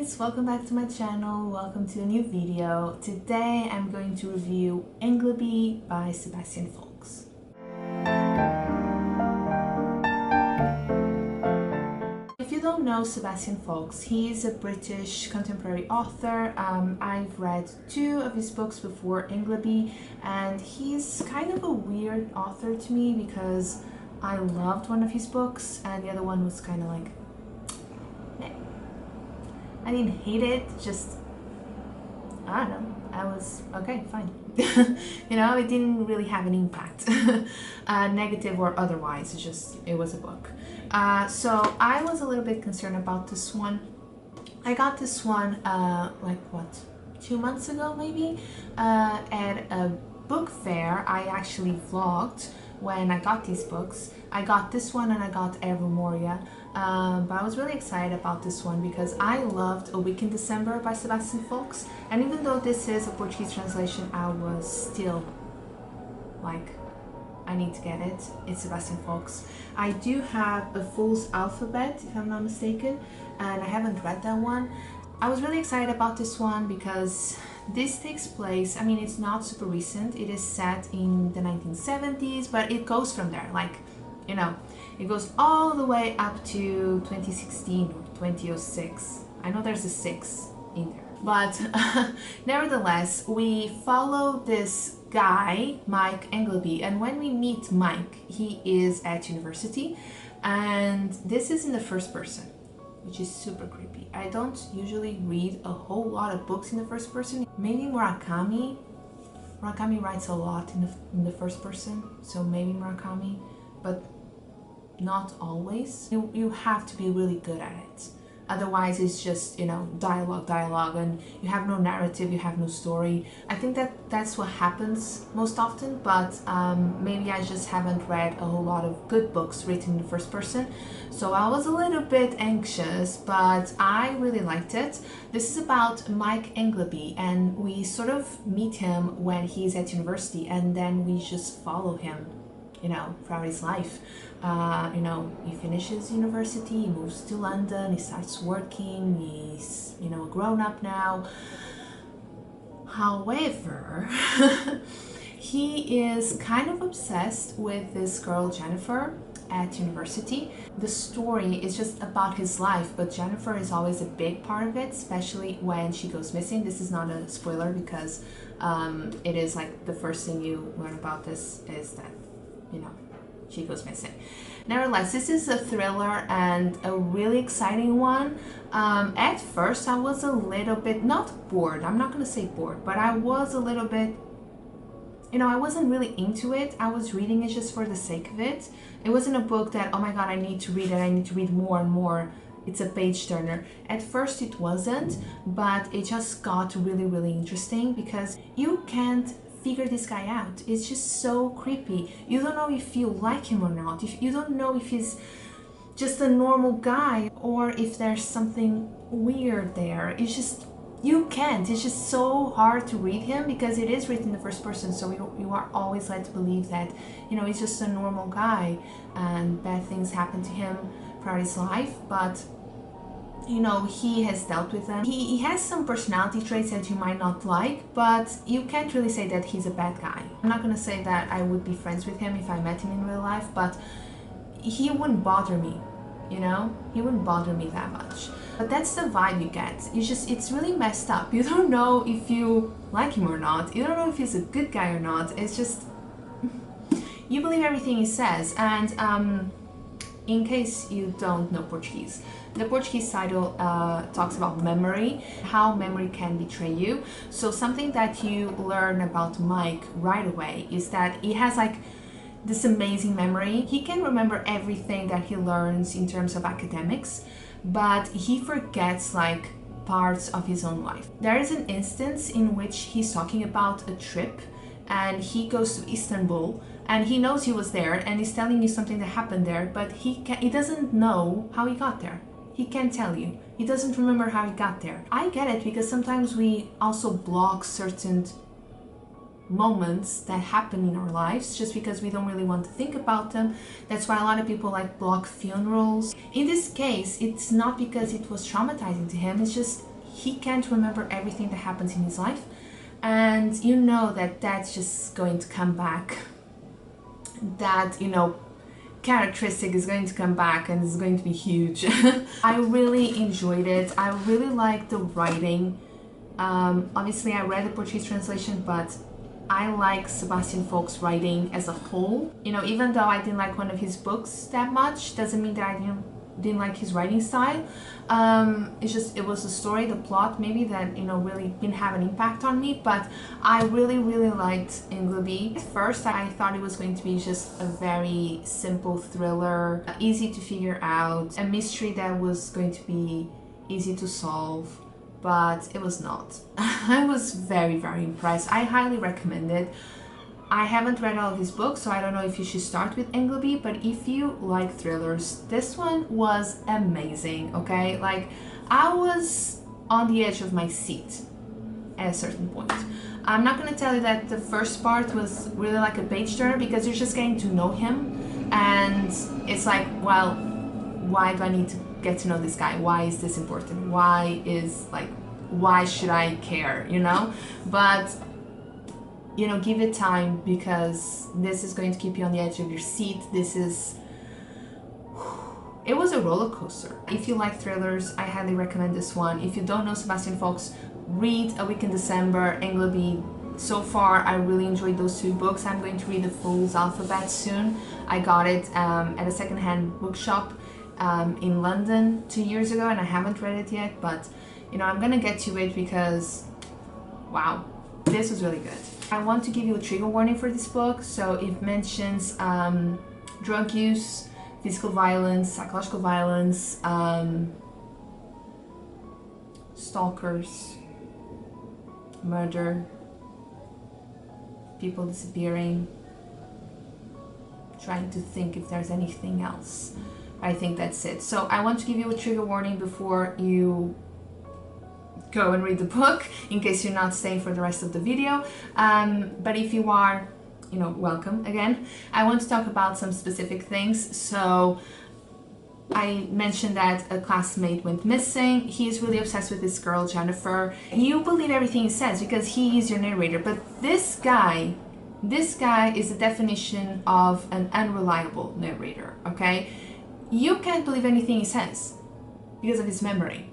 guys, welcome back to my channel, welcome to a new video. Today I'm going to review Engleby by Sebastian Faulks. If you don't know Sebastian Faulks, he's a British contemporary author. I've read two of his books before Engleby, and he's kind of a weird author to me because I loved one of his books and the other one was kind of like, I didn't hate it, just, I don't know, I was, okay, fine. You know, it didn't really have an impact, negative or otherwise, it was a book. So I was a little bit concerned about this one. I got this one, like what, 2 months ago maybe, at a book fair. I actually vlogged when I got these books. I got this one and I got Evermoria, but I was really excited about this one because I loved A Week in December by Sebastian Faulks, and even though this is a Portuguese translation, I was still like, I need to get it. It's Sebastian Faulks. I do have A Fool's Alphabet, if I'm not mistaken, and I haven't read that one. I was really excited about this one because this takes place, I mean, it's not super recent, it is set in the 1970s, but it goes from there, like, you know, it goes all the way up to 2016 or 2006. I know there's a 6 in there, but nevertheless, we follow this guy, Mike Engleby, and when we meet Mike, he is at university, and this is in the first person, which is super creepy. I don't usually read a whole lot of books in the first person. Maybe Murakami writes a lot in the first person, so maybe Murakami, but not always. You have to be really good at it. Otherwise it's just, you know, dialogue, and you have no narrative, you have no story. I think that's what happens most often, but maybe I just haven't read a whole lot of good books written in the first person. So I was a little bit anxious, but I really liked it. This is about Mike Engleby, and we sort of meet him when he's at university, and then we just follow him, you know, throughout his life. You know, he finishes university, he moves to London, he starts working, he's, you know, a grown-up now. However, he is kind of obsessed with this girl Jennifer at university. The story is just about his life, but Jennifer is always a big part of it, especially when she goes missing. This is not a spoiler because it is like the first thing you learn about this is that, you know, she goes missing. Nevertheless, this is a thriller and a really exciting one. At first I was a little bit, not bored, I'm not gonna say bored, but I was a little bit, you know, I wasn't really into it. I was reading it just for the sake of it. It wasn't a book that, oh my god, I need to read it, I need to read more and more. It's a page turner. At first it wasn't, but it just got really interesting because you can't figure this guy out. It's just so creepy. You don't know if you like him or not. If you don't know if he's just a normal guy or if there's something weird there. It's just, you can't. It's just so hard to read him because it is written in the first person, so you are always led to believe that, you know, he's just a normal guy and bad things happen to him throughout his life, but you know, he has dealt with them. He has some personality traits that you might not like, but you can't really say that he's a bad guy. I'm not gonna say that I would be friends with him if I met him in real life, but he wouldn't bother me, you know? He wouldn't bother me that much. But that's the vibe you get. It's really messed up. You don't know if you like him or not. You don't know if he's a good guy or not. It's just, you believe everything he says. And in case you don't know Portuguese, the Portuguese title talks about memory, how memory can betray you. So something that you learn about Mike right away is that he has like this amazing memory. He can remember everything that he learns in terms of academics, but he forgets like parts of his own life. There is an instance in which he's talking about a trip and he goes to Istanbul and he knows he was there and he's telling you something that happened there, but he doesn't know how he got there. He can't tell you. He doesn't remember how he got there. I get it because sometimes we also block certain moments that happen in our lives just because we don't really want to think about them. That's why a lot of people like block funerals. In this case, it's not because it was traumatizing to him, it's just he can't remember everything that happens in his life, and you know that that's just going to come back. That, you know, characteristic is going to come back and is going to be huge. I really enjoyed it. I really liked the writing. Obviously I read the Portuguese translation, but I like Sebastian Faulks' writing as a whole. You know, even though I didn't like one of his books that much, doesn't mean that I didn't like his writing style. It's just, it was the story, the plot maybe that, you know, really didn't have an impact on me, but I really liked Ingleby. At first I thought it was going to be just a very simple thriller, easy to figure out, a mystery that was going to be easy to solve, but it was not. I was very impressed. I highly recommend it. I haven't read all of his books, so I don't know if you should start with Engleby, but if you like thrillers, this one was amazing, okay? Like, I was on the edge of my seat at a certain point. I'm not gonna tell you that the first part was really like a page turner, because you're just getting to know him, and it's like, well, why do I need to get to know this guy? Why is this important? Why should I care, you know? But you know, give it time, because this is going to keep you on the edge of your seat. It was a roller coaster. If you like thrillers, I highly recommend this one. If you don't know Sebastian Faulks, read A Week in December, Engleby. So far, I really enjoyed those two books. I'm going to read The Fool's Alphabet soon. I got it at a secondhand bookshop in London 2 years ago, and I haven't read it yet, but you know, I'm gonna get to it because, wow, this was really good. I want to give you a trigger warning for this book. So it mentions drug use, physical violence, psychological violence, stalkers, murder, people disappearing, trying to think if there's anything else. I think that's it. So I want to give you a trigger warning before you go and read the book, in case you're not staying for the rest of the video. But if you are, you know, welcome again. I want to talk about some specific things. So I mentioned that a classmate went missing. He's really obsessed with this girl, Jennifer. You believe everything he says because he is your narrator, but this guy is the definition of an unreliable narrator, okay? You can't believe anything he says because of his memory.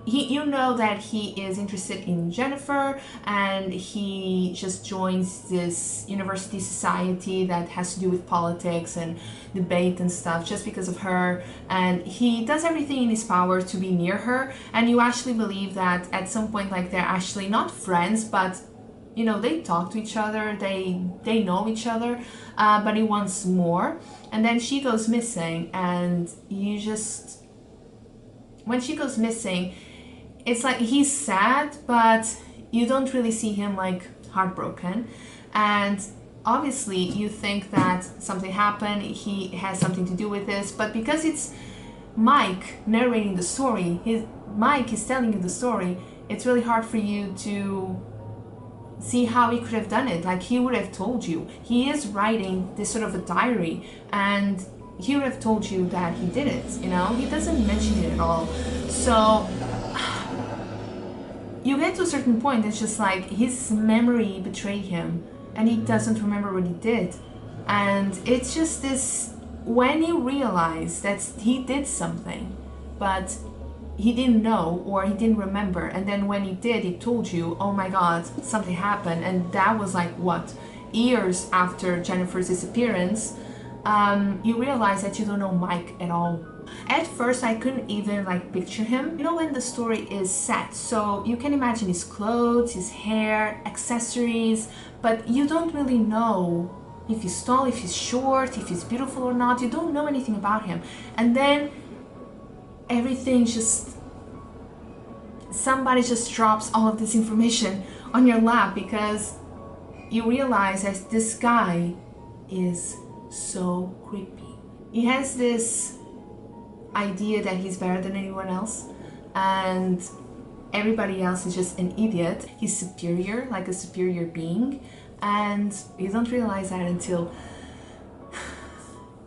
You know that he is interested in Jennifer, and he just joins this university society that has to do with politics and debate and stuff just because of her, and he does everything in his power to be near her, and you actually believe that at some point, like, they're actually not friends, but you know, they talk to each other, they know each other, but he wants more. And then she goes missing, and you just, when she goes missing, it's like he's sad, but you don't really see him like heartbroken. And obviously you think that something happened, he has something to do with this, but because it's Mike narrating the story, Mike is telling you the story, it's really hard for you to see how he could have done it. Like, he would have told you. He is writing this sort of a diary, and he would have told you that he did it, you know? He doesn't mention it at all. So you get to a certain point, it's just like his memory betrayed him and he doesn't remember what he did. And it's just this, when you realize that he did something, but he didn't know or he didn't remember, and then when he did, he told you, oh my god, something happened, and that was like, what, years after Jennifer's disappearance, you realize that you don't know Mike at all. At first I couldn't even like picture him, you know, when the story is set, so you can imagine his clothes, his hair, accessories, but you don't really know if he's tall, if he's short, if he's beautiful or not. You don't know anything about him, and then everything just, somebody just drops all of this information on your lap, because you realize that this guy is so creepy. He has this idea that he's better than anyone else, and everybody else is just an idiot. He's superior, like a superior being, and you don't realize that until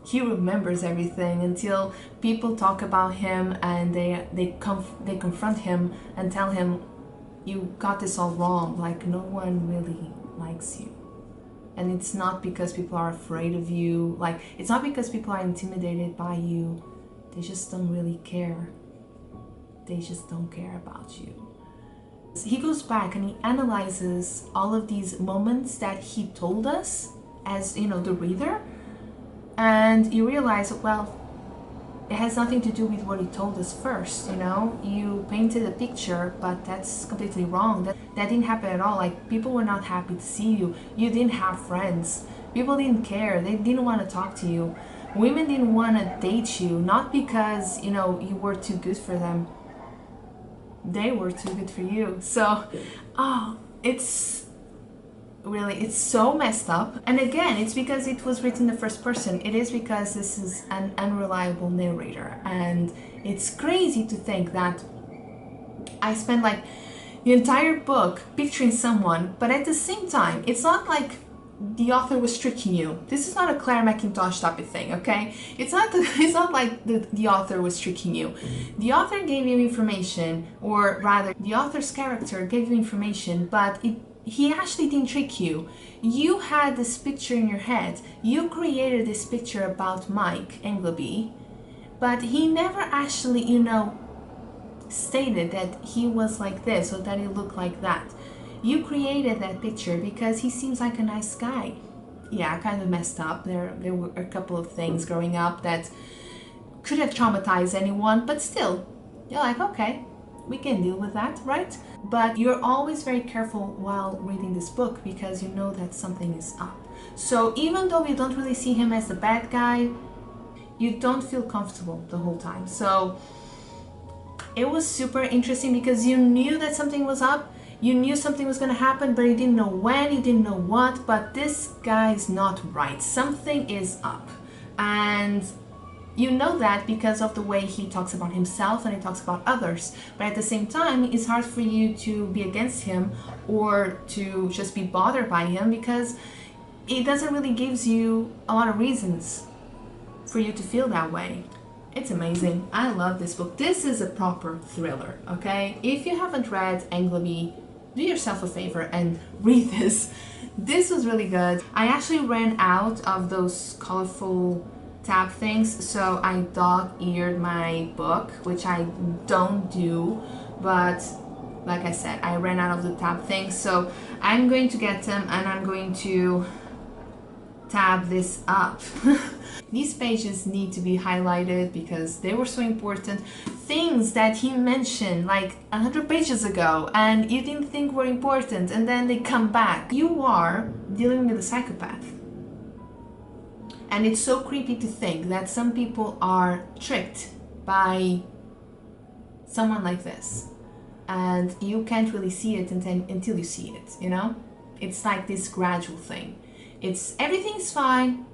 he remembers everything until people talk about him and they confront him and tell him, you got this all wrong, like no one really likes you. And it's not because people are afraid of you, like it's not because people are intimidated by you, they just don't really care. They just don't care about you. He goes back and he analyzes all of these moments that he told us as, you know, the reader, and you realize, well, it has nothing to do with what he told us first, you know? You painted a picture, but that's completely wrong. That didn't happen at all. Like, people were not happy to see you. You didn't have friends. People didn't care. They didn't want to talk to you. Women didn't want to date you, not because, you know, you were too good for them. They were too good for you. So, it's so messed up. And again, it's because it was written in the first person. It is because this is an unreliable narrator. And it's crazy to think that I spent like the entire book picturing someone, but at the same time, it's not like the author was tricking you. This is not a Claire Mackintosh type of thing, okay? It's not like the author was tricking you. The author gave you information, or rather, the author's character gave you information, but he actually didn't trick you. You had this picture in your head. You created this picture about Mike Engleby, but he never actually, you know, stated that he was like this or that he looked like that. You created that picture because he seems like a nice guy. Yeah, kind of messed up. There were a couple of things growing up that could have traumatized anyone, but still, you're like, okay, we can deal with that, right? But you're always very careful while reading this book because you know that something is up. So even though you don't really see him as the bad guy, you don't feel comfortable the whole time. So it was super interesting because you knew that something was up. You knew something was going to happen, but you didn't know when, you didn't know what. But this guy is not right. Something is up. And you know that because of the way he talks about himself and he talks about others. But at the same time, it's hard for you to be against him or to just be bothered by him because it doesn't really give you a lot of reasons for you to feel that way. It's amazing. I love this book. This is a proper thriller, okay? If you haven't read Engleby, do yourself a favor and read this. This was really good. I actually ran out of those colorful tab things, so I dog-eared my book, which I don't do, but like I said, I ran out of the tab things, so I'm going to get them and I'm going to tab this up. These pages need to be highlighted because they were so important. Things that he mentioned like 100 pages ago and you didn't think were important, and then they come back. You are dealing with a psychopath. And it's so creepy to think that some people are tricked by someone like this. And you can't really see it until you see it, you know? It's like this gradual thing. Everything's fine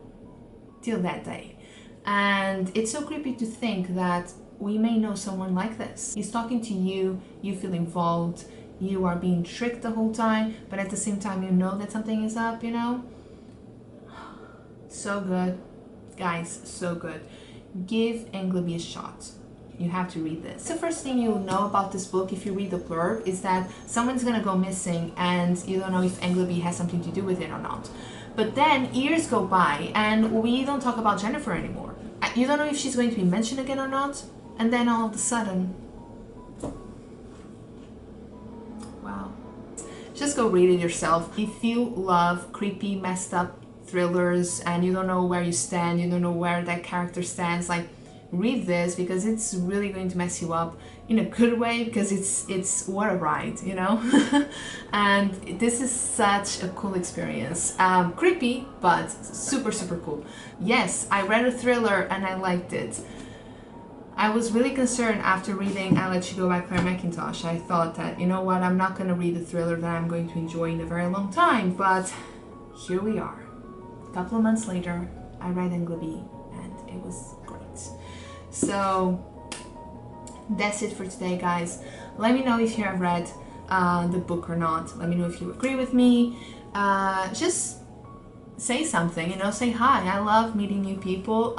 till that day. And it's so creepy to think that we may know someone like this. He's talking to you, you feel involved, you are being tricked the whole time, but at the same time you know that something is up, you know? So good. Guys, so good. Give Engleby a shot. You have to read this. The first thing you'll know about this book if you read the blurb is that someone's gonna go missing and you don't know if Engleby has something to do with it or not. But then years go by and we don't talk about Jennifer anymore. You don't know if she's going to be mentioned again or not. And then all of a sudden, wow. Just go read it yourself. If you love creepy, messed up thrillers and you don't know where you stand, you don't know where that character stands, like, read this because it's really going to mess you up in a good way, because it's what a ride, you know? And this is such a cool experience. Creepy, but super, super cool. Yes, I read a thriller and I liked it. I was really concerned after reading I Let You Go by Claire Mackintosh. I thought that, you know what, I'm not going to read a thriller that I'm going to enjoy in a very long time, but here we are. A couple of months later, I read Ingleby and it was great. So that's it for today, guys. Let me know if you have read the book or not. Let me know if you agree with me. Just say something, you know, say hi. I love meeting new people.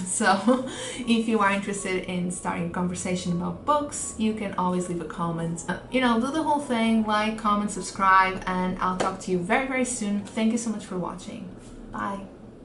So if you are interested in starting a conversation about books, you can always leave a comment. You know, do the whole thing, like, comment, subscribe, and I'll talk to you very, very soon. Thank you so much for watching. Bye.